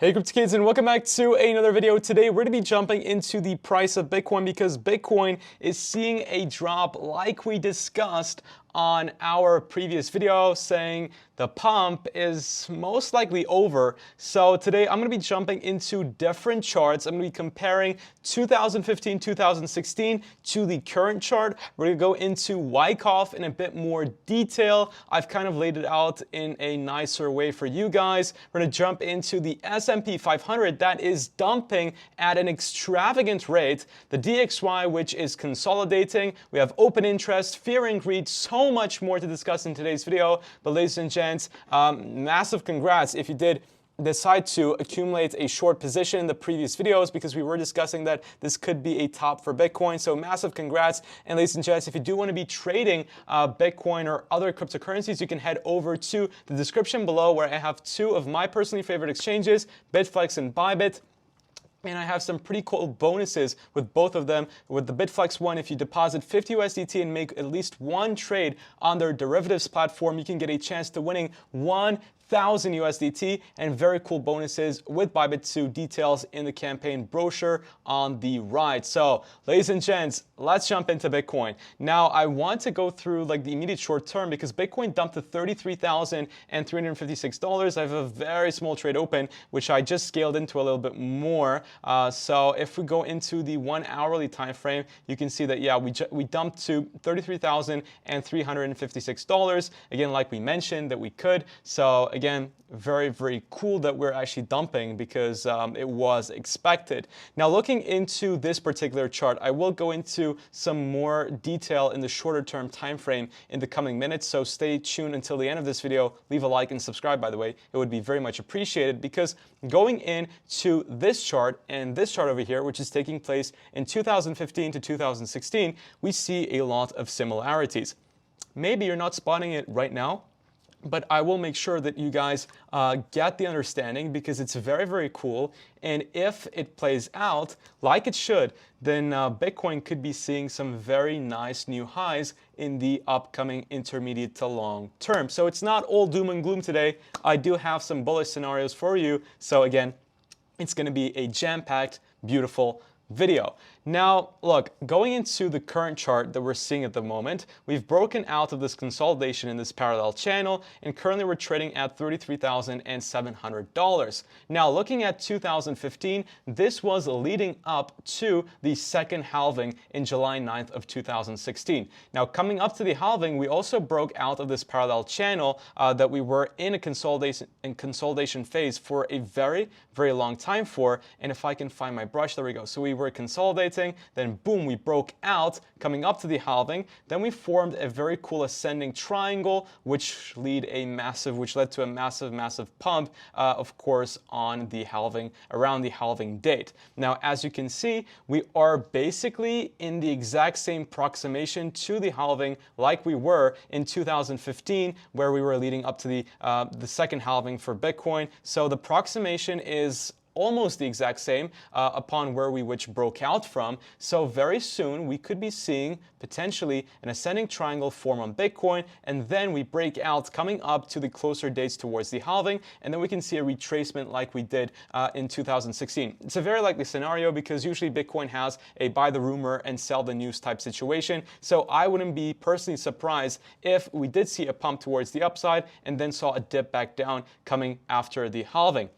Hey crypto kids, and welcome back to another video. Today we're going to be jumping into the price of Bitcoin because Bitcoin is seeing a drop like we discussed on our previous video, saying the pump is most likely over. So today I'm going to be jumping into different charts. I'm going to be comparing 2015, 2016 to the current chart. We're going to go into Wyckoff in a bit more detail. I've kind of laid it out in a nicer way for you guys. We're going to jump into the S&P 500 that is dumping at an extravagant rate. The DXY, which is consolidating. We have open interest, fear and greed, so much more to discuss in today's video. But ladies and gents, massive congrats if you did decide to accumulate a short position in the previous videos, because we were discussing that this could be a top for Bitcoin. So massive congrats. And ladies and gents, if you do want to be trading Bitcoin or other cryptocurrencies, you can head over to the description below, where I have two of my personally favorite exchanges, Bitflex and Bybit. And I have some pretty cool bonuses with both of them. With the Bitflex one, if you deposit 50 USDT and make at least one trade on their derivatives platform, you can get a chance to winning 1,000 USDT, and very cool bonuses with Bybit 2, details in the campaign brochure on the right. So ladies and gents, let's jump into Bitcoin. Now I want to go through like the immediate short term, because Bitcoin dumped to $33,356. I have a very small trade open, which I just scaled into a little bit more. So if we go into the 1 hourly time frame, you can see that, yeah, we dumped to $33,356. Again, like we mentioned that we could. So again, very cool that we're actually dumping, because it was expected. Now looking into this particular chart, I will go into some more detail in the shorter term time frame in the coming minutes. So stay tuned until the end of this video. Leave a like and subscribe, by the way. It would be very much appreciated, because going into this chart and this chart over here, which is taking place in 2015 to 2016, we see a lot of similarities. Maybe you're not spotting it right now, but I will make sure that you guys get the understanding, because it's very cool. And if it plays out like it should, then Bitcoin could be seeing some very nice new highs in the upcoming intermediate to long term. So it's not all doom and gloom today. I do have some bullish scenarios for you. So again, it's going to be a jam-packed, beautiful video. Now, look, going into the current chart that we're seeing at the moment, we've broken out of this consolidation in this parallel channel, and currently we're trading at $33,700. Now, looking at 2015, this was leading up to the second halving in July 9th of 2016. Now, coming up to the halving, we also broke out of this parallel channel that we were in a consolidation phase for a very long time for. And if I can find my brush, there we go. So we were consolidating, then boom, we broke out coming up to the halving. Then we formed a very cool ascending triangle, which led to a massive pump, of course, on the halving, around the halving date. Now, as you can see, we are basically in the exact same approximation to the halving like we were in 2015, where we were leading up to the second halving for Bitcoin. So the approximation is almost the exact same upon where we broke out from. So very soon we could be seeing potentially an ascending triangle form on Bitcoin, and then we break out coming up to the closer dates towards the halving, and then we can see a retracement like we did in 2016. It's a very likely scenario, because usually Bitcoin has a buy the rumor and sell the news type situation. So I wouldn't be personally surprised if we did see a pump towards the upside and then saw a dip back down coming after the halving.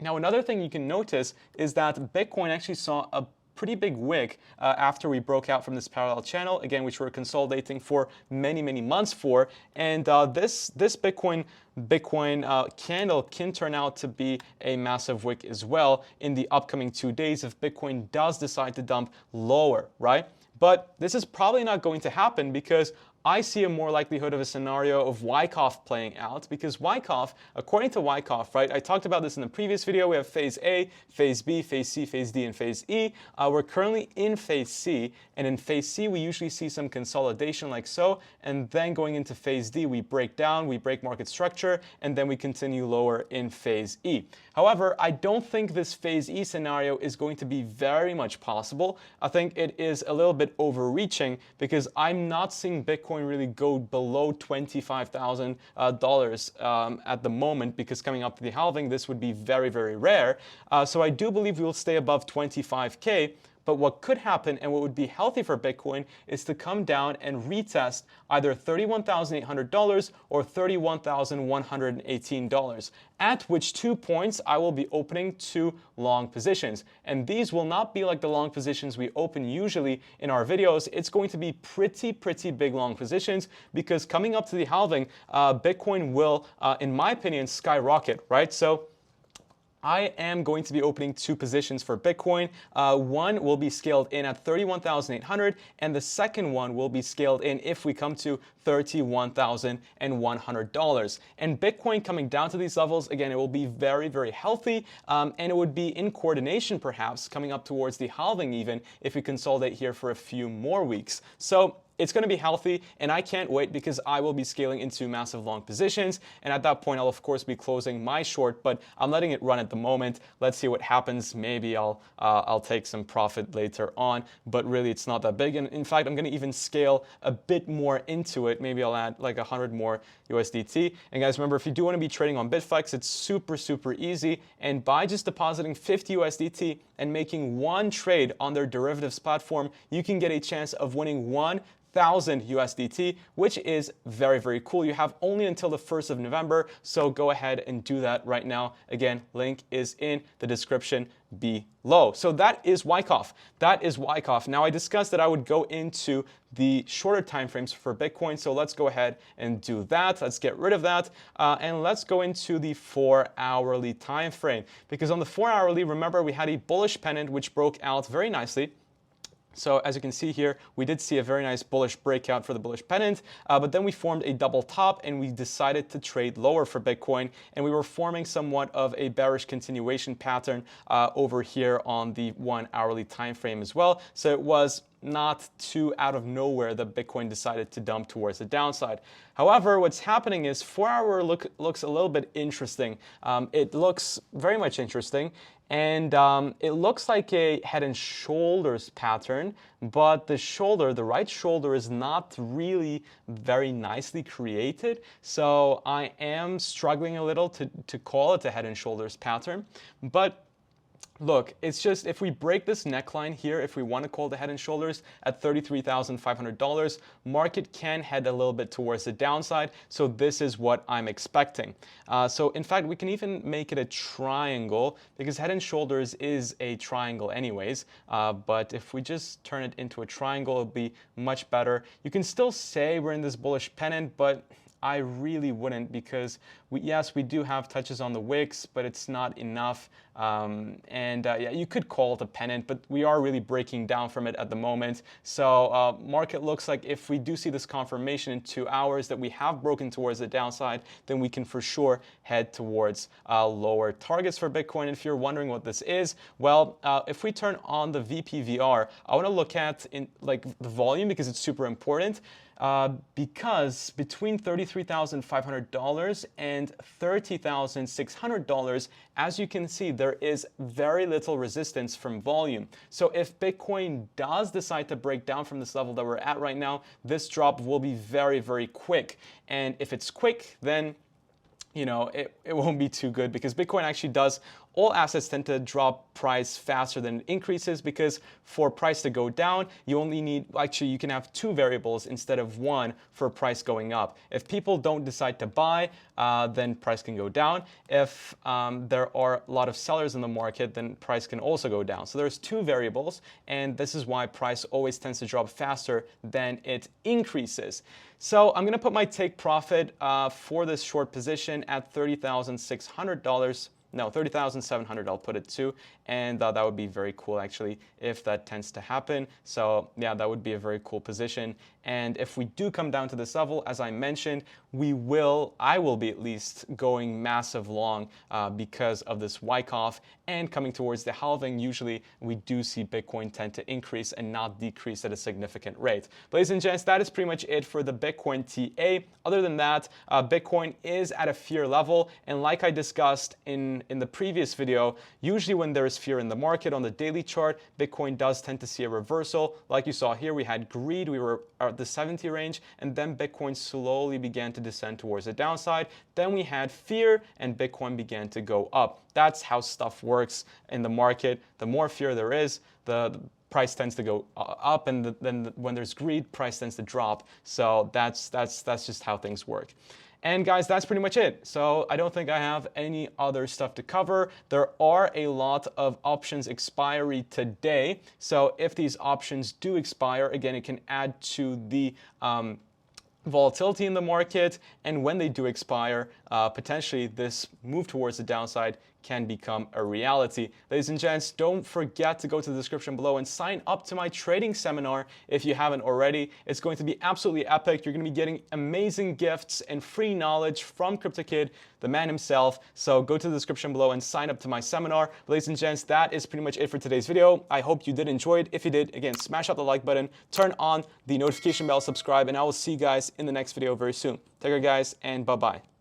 Now, another thing you can notice is that Bitcoin actually saw a pretty big wick after we broke out from this parallel channel, again, which we're consolidating for many months for. And this Bitcoin candle can turn out to be a massive wick as well in the upcoming 2 days if Bitcoin does decide to dump lower, right? But this is probably not going to happen, because I see a more likelihood of a scenario of Wyckoff playing out, because Wyckoff, according to Wyckoff, right, I talked about this in the previous video, we have phase A, phase B, phase C, phase D, and phase E. We're currently in phase C, and in phase C, we usually see some consolidation like so, and then going into phase D, we break down, we break market structure, and then we continue lower in phase E. However, I don't think this phase E scenario is going to be very much possible. I think it is a little bit overreaching, because I'm not seeing Bitcoin Bitcoin really go below $25,000 at the moment, because coming up to the halving, this would be very, very rare. So I do believe we will stay above 25K. But what could happen and what would be healthy for Bitcoin is to come down and retest either $31,800 or $31,118, at which 2 points I will be opening 2 long positions. And these will not be like the long positions we open usually in our videos. It's going to be pretty big long positions, because coming up to the halving, Bitcoin will, in my opinion, skyrocket, right? So I am going to be opening 2 positions for Bitcoin. One will be scaled in at 31,800, and the second one will be scaled in if we come to $31,100. And Bitcoin coming down to these levels, again, it will be very, very healthy, and it would be in coordination perhaps coming up towards the halving even if we consolidate here for a few more weeks. So it's going to be healthy, and I can't wait, because I will be scaling into massive long positions, and at that point I'll of course be closing my short, but I'm letting it run at the moment. Let's see what happens. Maybe I'll take some profit later on, but really it's not that big. And in fact, I'm going to even scale a bit more into it. Maybe I'll add like 100 more USDT. And guys, remember, if you do want to be trading on Bitflex, it's super easy, and by just depositing 50 USDT and making 1 trade on their derivatives platform, you can get a chance of winning 1,000 USDT, which is very, very cool. You have only until the 1st of November, so go ahead and do that right now. Again, link is in the description below. So that is Wyckoff. That is Wyckoff. Now, I discussed that I would go into the shorter time frames for Bitcoin, so let's go ahead and do that. Let's get rid of that, and let's go into the 4-hourly time frame, because on the 4-hourly, remember, we had a bullish pennant which broke out very nicely. So as you can see here, we did see a very nice bullish breakout for the bullish pennant, but then we formed a double top and we decided to trade lower for Bitcoin, and we were forming somewhat of a bearish continuation pattern over here on the 1-hourly time frame as well. So it was not too out of nowhere that Bitcoin decided to dump towards the downside. However, what's happening is 4-hour looks a little bit interesting. It looks very much interesting, and it looks like a head and shoulders pattern, but the shoulder, the right shoulder, is not really very nicely created. So I am struggling a little to call it a head and shoulders pattern. But look, it's just, if we break this neckline here, if we want to call the head and shoulders at $33,500, market can head a little bit towards the downside. So this is what I'm expecting. So in fact, we can even make it a triangle, because head and shoulders is a triangle anyways. But if we just turn it into a triangle, it'll be much better. You can still say we're in this bullish pennant, but I really wouldn't, because yes, we do have touches on the wicks, but it's not enough. Yeah, you could call it a pennant, but we are really breaking down from it at the moment. So market looks like if we do see this confirmation in 2 hours that we have broken towards the downside, then we can for sure head towards lower targets for Bitcoin. If you're wondering what this is, well, if we turn on the VPVR, I want to look at the volume, because it's super important. Because between $33,500 and $30,600, as you can see, there is very little resistance from volume. So if Bitcoin does decide to break down from this level that we're at right now, this drop will be very, very quick. And if it's quick, then it won't be too good, because Bitcoin actually does, all assets tend to drop price faster than it increases, because for price to go down, you only need, actually you can have 2 variables instead of 1 for price going up. If people don't decide to buy, then price can go down. If there are a lot of sellers in the market, then price can also go down. So there's 2 variables, and this is why price always tends to drop faster than it increases. So I'm going to put my take profit for this short position at $30,600. No, $30,700 I'll put it to, and that would be very cool actually if that tends to happen. So yeah, that would be a very cool position. And if we do come down to this level, as I mentioned, I will be at least going massive long because of this Wyckoff, and coming towards the halving, usually we do see Bitcoin tend to increase and not decrease at a significant rate. Ladies and gents, that is pretty much it for the Bitcoin TA. Other than that, Bitcoin is at a fear level, and like I discussed in in the previous video, usually when there is fear in the market on the daily chart, Bitcoin does tend to see a reversal. Like you saw here, we had greed, we were at the 70 range, and then Bitcoin slowly began to descend towards the downside. Then we had fear, and Bitcoin began to go up. That's how stuff works in the market. The more fear there is, the price tends to go up, and then when there's greed, price tends to drop. So that's just how things work. And guys, that's pretty much it. So I don't think I have any other stuff to cover. There are a lot of options expiry today. So if these options do expire, again, it can add to the volatility in the market. And when they do expire, potentially this move towards the downside can become a reality. Ladies and gents, don't forget to go to the description below and sign up to my trading seminar if you haven't already. It's going to be absolutely epic. You're going to be getting amazing gifts and free knowledge from CryptoKid, the man himself. So go to the description below and sign up to my seminar. Ladies and gents, that is pretty much it for today's video. I hope you did enjoy it. If you did, again, smash out the like button, turn on the notification bell, subscribe, and I will see you guys in the next video very soon. Take care, guys, and bye-bye.